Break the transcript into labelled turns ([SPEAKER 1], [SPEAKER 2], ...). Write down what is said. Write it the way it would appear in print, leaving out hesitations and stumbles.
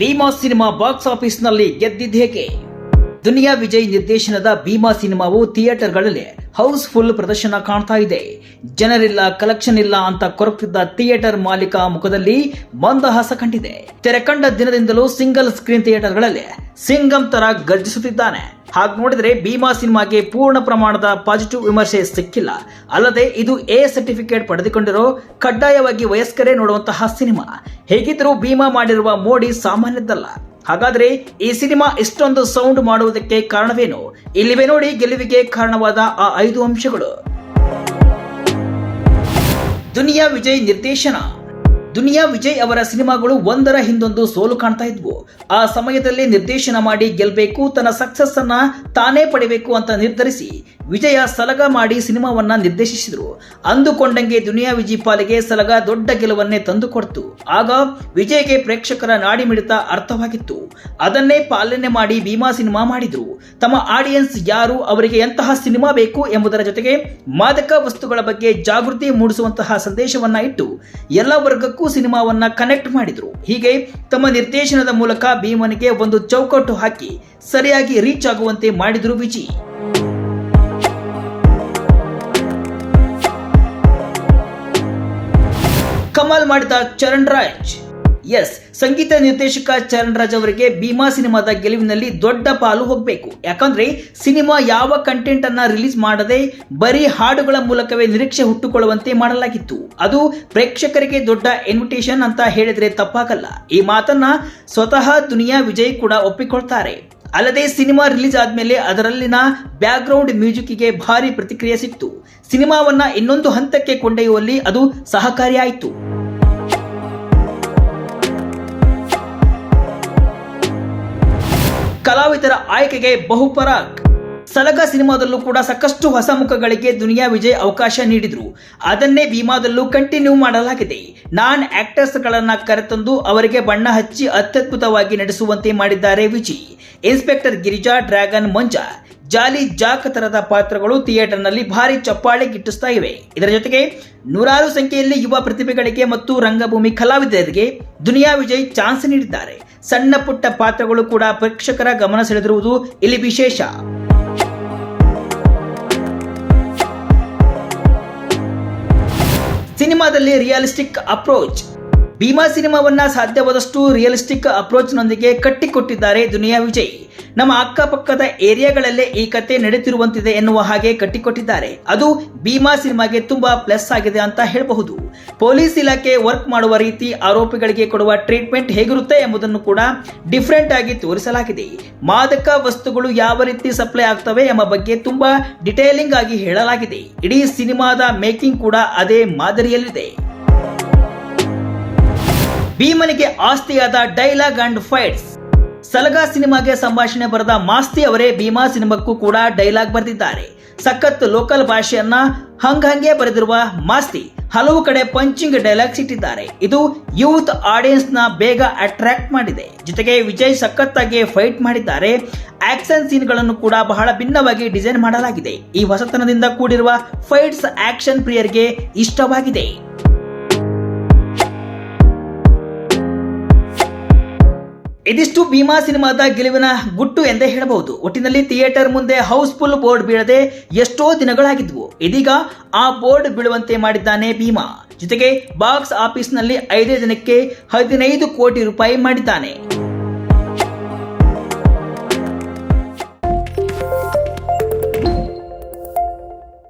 [SPEAKER 1] Bima cinema box ಆಫೀಸ್ನಲ್ಲಿ ಗೆದ್ದಿದ್ದೇಕೆ? ದುನಿಯಾ ವಿಜಯ್ ನಿರ್ದೇಶನದ Bima ಸಿನಿಮಾವು ಥಿಯೇಟರ್ಗಳಲ್ಲಿ house full ಪ್ರದರ್ಶನ ಕಾಣ್ತಾ ಇದೆ. ಜನರಿಲ್ಲ, ಕಲೆಕ್ಷನ್ ಇಲ್ಲ ಅಂತ ಕೊರಗ್ತಿದ್ದ ಥಿಯೇಟರ್ ಮಾಲೀಕ ಮುಖದಲ್ಲಿ ಮಂದಹಾಸ ಕಂಡಿದೆ. ತೆರೆ ಕಂಡ ದಿನದಿಂದಲೂ ಸಿಂಗಲ್ ಸ್ಕ್ರೀನ್ ಥಿಯೇಟರ್ಗಳಲ್ಲಿ ಸಿಂಗಂ ತರ ಗರ್ಜಿಸುತ್ತಿದ್ದಾನೆ. ಹಾಗೆ ನೋಡಿದ್ರೆ ಭೀಮಾ ಸಿನಿಮಾಗೆ ಪೂರ್ಣ ಪ್ರಮಾಣದ ಪಾಸಿಟಿವ್ ವಿಮರ್ಶೆ ಸಿಕ್ಕಿಲ್ಲ. ಅಲ್ಲದೆ ಇದು ಎ ಸರ್ಟಿಫಿಕೇಟ್ ಪಡೆದುಕೊಂಡಿರೋ ಕಡ್ಡಾಯವಾಗಿ ವಯಸ್ಕರೇ ನೋಡುವಂತಹ ಸಿನಿಮಾ. ಹೇಗಿದ್ರೂ ಭೀಮಾ ಮಾಡಿರುವ ಮೋಡಿ ಸಾಮಾನ್ಯದ್ದಲ್ಲ. ಹಾಗಾದ್ರೆ ಈ ಸಿನಿಮಾ ಇಷ್ಟೊಂದು ಸೌಂಡ್ ಮಾಡುವುದಕ್ಕೆ ಕಾರಣವೇನು? ಇಲ್ಲಿವೆ ನೋಡಿ ಗೆಲುವಿಗೆ ಕಾರಣವಾದ ಆ 5 ಅಂಶಗಳು. ದುನಿಯಾ ವಿಜಯ್ ನಿರ್ದೇಶನ. ದುನಿಯಾ ವಿಜಯ್ ಅವರ ಸಿನಿಮಾಗಳು ಒಂದರ ಹಿಂದೊಂದು ಸೋಲು ಕಾಣ್ತಾ ಇದ್ವು. ಆ ಸಮಯದಲ್ಲಿ ನಿರ್ದೇಶನ ಮಾಡಿ ಗೆಲ್ಲಬೇಕು, ತನ್ನ ಸಕ್ಸಸ್ ಅನ್ನ ತಾನೇ ಪಡಿಬೇಕು ಅಂತ ನಿರ್ಧರಿಸಿ ವಿಜಯ ಸಲಗ ಮಾಡಿ ಸಿನಿಮಾವನ್ನ ನಿರ್ದೇಶಿಸಿದ್ರು. ಅಂದುಕೊಂಡಂಗೆ ದುನಿಯಾ ವಿಜಯ್ ಪಾಲಿಗೆ ಸಲಗ ದೊಡ್ಡ ಗೆಲುವನ್ನೇ ತಂದುಕೊಡ್ತು. ಆಗ ವಿಜಯ್ಗೆ ಪ್ರೇಕ್ಷಕರ ನಾಡಿ ಮಿಡಿತ ಅರ್ಥವಾಗಿತ್ತು. ಅದನ್ನೇ ಪಾಲನೆ ಮಾಡಿ ಭೀಮಾ ಸಿನಿಮಾ ಮಾಡಿದ್ರು. ತಮ್ಮ ಆಡಿಯನ್ಸ್ ಯಾರು, ಅವರಿಗೆ ಎಂತಹ ಸಿನಿಮಾ ಬೇಕು ಎಂಬುದರ ಜೊತೆಗೆ ಮಾದಕ ವಸ್ತುಗಳ ಬಗ್ಗೆ ಜಾಗೃತಿ ಮೂಡಿಸುವಂತಹ ಸಂದೇಶವನ್ನ ಇಟ್ಟು ಎಲ್ಲ ವರ್ಗಕ್ಕೂ ಸಿನಿಮಾವನ್ನ ಕನೆಕ್ಟ್ ಮಾಡಿದ್ರು. ಹೀಗೆ ತಮ್ಮ ನಿರ್ದೇಶನದ ಮೂಲಕ ಭೀಮನಿಗೆ ಒಂದು ಚೌಕಟ್ಟು ಹಾಕಿ ಸರಿಯಾಗಿ ರೀಚ್ ಆಗುವಂತೆ ಮಾಡಿದ್ರು ವಿಜಯ್. ಕಮಾಲ್ ಮಾಡಿದ ಚರಣ್ ರಾಜ್. ಎಸ್, ಸಂಗೀತ ನಿರ್ದೇಶಕ ಚರಣ್ ರಾಜ್ ಅವರಿಗೆ ಭೀಮಾ ಸಿನಿಮಾದ ಗೆಲುವಿನಲ್ಲಿ ದೊಡ್ಡ ಪಾಲು ಹೋಗಬೇಕು. ಯಾಕಂದ್ರೆ ಸಿನಿಮಾ ಯಾವ ಕಂಟೆಂಟ್ ಅನ್ನ ರಿಲೀಸ್ ಮಾಡದೆ ಬರೀ ಹಾಡುಗಳ ಮೂಲಕವೇ ನಿರೀಕ್ಷೆ ಹುಟ್ಟುಕೊಳ್ಳುವಂತೆ ಮಾಡಲಾಗಿತ್ತು. ಅದು ಪ್ರೇಕ್ಷಕರಿಗೆ ದೊಡ್ಡ ಇನ್ವಿಟೇಷನ್ ಅಂತ ಹೇಳಿದ್ರೆ ತಪ್ಪಾಗಲ್ಲ. ಈ ಮಾತನ್ನ ಸ್ವತಃ ದುನಿಯಾ ವಿಜಯ್ ಕೂಡ ಒಪ್ಪಿಕೊಳ್ತಾರೆ. ಅಲ್ಲದೆ ಸಿನಿಮಾ ರಿಲೀಸ್ ಆದ್ಮೇಲೆ ಅದರಲ್ಲಿನ ಬ್ಯಾಕ್ ಗ್ರೌಂಡ್ ಮ್ಯೂಸಿಕ್ಗೆ ಭಾರಿ ಪ್ರತಿಕ್ರಿಯೆ ಸಿಕ್ತು. ಸಿನಿಮಾವನ್ನ ಇನ್ನೊಂದು ಹಂತಕ್ಕೆ ಕೊಂಡೊಯ್ಯುವಲ್ಲಿ ಅದು ಸಹಕಾರಿಯಾಯಿತು. ಕಲಾವಿದರ ಆಯ್ಕೆಗೆ ಬಹುಪರಾಕ್. ಸಲಗ ಸಿನಿಮಾದಲ್ಲೂ ಕೂಡ ಸಾಕಷ್ಟು ಹೊಸ ಮುಖಗಳಿಗೆ ದುನಿಯಾ ವಿಜಯ್ ಅವಕಾಶ ನೀಡಿದ್ರು. ಅದನ್ನೇ ಭೀಮಾದಲ್ಲೂ ಕಂಟಿನ್ಯೂ ಮಾಡಲಾಗಿದೆ. ನಾನ್ ಆಕ್ಟರ್ಸ್ ಗಳನ್ನ ಕರೆತಂದು ಅವರಿಗೆ ಬಣ್ಣ ಹಚ್ಚಿ ಅತ್ಯದ್ಭುತವಾಗಿ ನಡೆಸುವಂತೆ ಮಾಡಿದ್ದಾರೆ ವಿಜಯ್. ಇನ್ಸ್ಪೆಕ್ಟರ್ ಗಿರಿಜಾ, ಡ್ರ್ಯಾಗನ್ ಮಂಜಾ, ಜಾಲಿ ಜಾಕ್ ತರದ ಪಾತ್ರಗಳು ಥಿಯೇಟರ್ನಲ್ಲಿ ಭಾರಿ ಚಪ್ಪಾಳೆ ಗಿಟ್ಟಿಸ್ತಾ ಇವೆ. ಇದರ ಜೊತೆಗೆ ನೂರಾರು ಸಂಖ್ಯೆಯಲ್ಲಿ ಯುವ ಪ್ರತಿಭೆಗಳಿಗೆ ಮತ್ತು ರಂಗಭೂಮಿ ಕಲಾವಿದರಿಗೆ ದುನಿಯಾ ವಿಜಯ್ ಚಾನ್ಸ್ ನೀಡಿದ್ದಾರೆ. ಸಣ್ಣ ಪುಟ್ಟ ಪಾತ್ರಗಳು ಕೂಡ ಪ್ರೇಕ್ಷಕರ ಗಮನ ಸೆಳೆದಿರುವುದು ಇಲ್ಲಿ ವಿಶೇಷ. ಸಿನಿಮಾದಲ್ಲಿ ರಿಯಲಿಸ್ಟಿಕ್ ಅಪ್ರೋಚ್. ಭೀಮಾ ಸಿನಿಮಾವನ್ನ ಸಾಧ್ಯವಾದಷ್ಟು ರಿಯಲಿಸ್ಟಿಕ್ ಅಪ್ರೋಚ್ ನೊಂದಿಗೆ ಕಟ್ಟಿಕೊಟ್ಟಿದ್ದಾರೆ ದುನಿಯಾ ವಿಜಯ್. ನಮ್ಮ ಅಕ್ಕಪಕ್ಕದ ಏರಿಯಾಗಳಲ್ಲೇ ಈ ಕತೆ ನಡೆಯುತ್ತಿರುವಂತಿದೆ ಎನ್ನುವ ಹಾಗೆ ಕಟ್ಟಿಕೊಟ್ಟಿದ್ದಾರೆ. ಅದು ಭೀಮಾ ಸಿನಿಮಾಗೆ ತುಂಬಾ ಪ್ಲಸ್ ಆಗಿದೆ ಅಂತ ಹೇಳಬಹುದು. ಪೊಲೀಸ್ ಇಲಾಖೆ ವರ್ಕ್ ಮಾಡುವ ರೀತಿ, ಆರೋಪಿಗಳಿಗೆ ಕೊಡುವ ಟ್ರೀಟ್ಮೆಂಟ್ ಹೇಗಿರುತ್ತೆ ಎಂಬುದನ್ನು ಕೂಡ ಡಿಫರೆಂಟ್ ಆಗಿ ತೋರಿಸಲಾಗಿದೆ. ಮಾದಕ ವಸ್ತುಗಳು ಯಾವ ರೀತಿ ಸಪ್ಲೈ ಆಗ್ತವೆ ಎಂಬ ಬಗ್ಗೆ ತುಂಬಾ ಡಿಟೇಲಿಂಗ್ ಆಗಿ ಹೇಳಲಾಗಿದೆ. ಇಡೀ ಸಿನಿಮಾದ ಮೇಕಿಂಗ್ ಕೂಡ ಅದೇ ಮಾದರಿಯಲ್ಲಿದೆ. ಭೀಮನಿಗೆ ಆಸ್ತಿಯಾದ ಡೈಲಾಗ್ ಅಂಡ್ ಫೈಟ್ಸ್. ಸಲಗ ಸಿನಿಮಾಗೆ ಸಂಭಾಷಣೆ ಬರೆದ ಮಾಸ್ತಿ ಅವರೇ ಭೀಮಾ ಸಿನಿಮಾಕ್ಕೂ ಕೂಡ ಡೈಲಾಗ್ ಬರೆದಿದ್ದಾರೆ. ಸಖತ್ ಲೋಕಲ್ ಭಾಷೆಯನ್ನ ಹಂಗೆ ಬರೆದಿರುವ ಮಾಸ್ತಿ ಹಲವು ಕಡೆ ಪಂಚಿಂಗ್ ಡೈಲಾಗ್ಸ್ ಇಟ್ಟಿದ್ದಾರೆ. ಇದು ಯೂತ್ ಆಡಿಯನ್ಸ್ ನ ಬೇಗ ಅಟ್ರಾಕ್ಟ್ ಮಾಡಿದೆ. ಜೊತೆಗೆ ವಿಜಯ್ ಸಖತ್ತಾಗಿ ಫೈಟ್ ಮಾಡಿದ್ದಾರೆ. ಆಕ್ಷನ್ ಸೀನ್ ಗಳನ್ನು ಕೂಡ ಬಹಳ ಭಿನ್ನವಾಗಿ ಡಿಸೈನ್ ಮಾಡಲಾಗಿದೆ. ಈ ಹೊಸತನದಿಂದ ಕೂಡಿರುವ ಫೈಟ್ಸ್ ಆಕ್ಷನ್ ಪ್ರಿಯರಿಗೆ ಇಷ್ಟವಾಗಿದೆ. ಇದಿಷ್ಟು ಭೀಮಾ ಸಿನಿಮಾದ ಗೆಲುವಿನ ಗುಟ್ಟು ಎಂದೇ ಹೇಳಬಹುದು. ಒಟ್ಟಿನಲ್ಲಿ ಥಿಯೇಟರ್ ಮುಂದೆ ಹೌಸ್ಫುಲ್ ಬೋರ್ಡ್ ಬೀಳದೆ ಎಷ್ಟೋ ದಿನಗಳಾಗಿದ್ವು. ಇದೀಗ ಆ ಬೋರ್ಡ್ ಬೀಳುವಂತೆ ಮಾಡಿದ್ದಾನೆ ಭೀಮಾ. ಜೊತೆಗೆ ಬಾಕ್ಸ್ ಆಫೀಸ್ ನಲ್ಲಿ 5 ದಿನಕ್ಕೆ 15 ಕೋಟಿ ರೂಪಾಯಿ ಮಾಡಿದ್ದಾನೆ.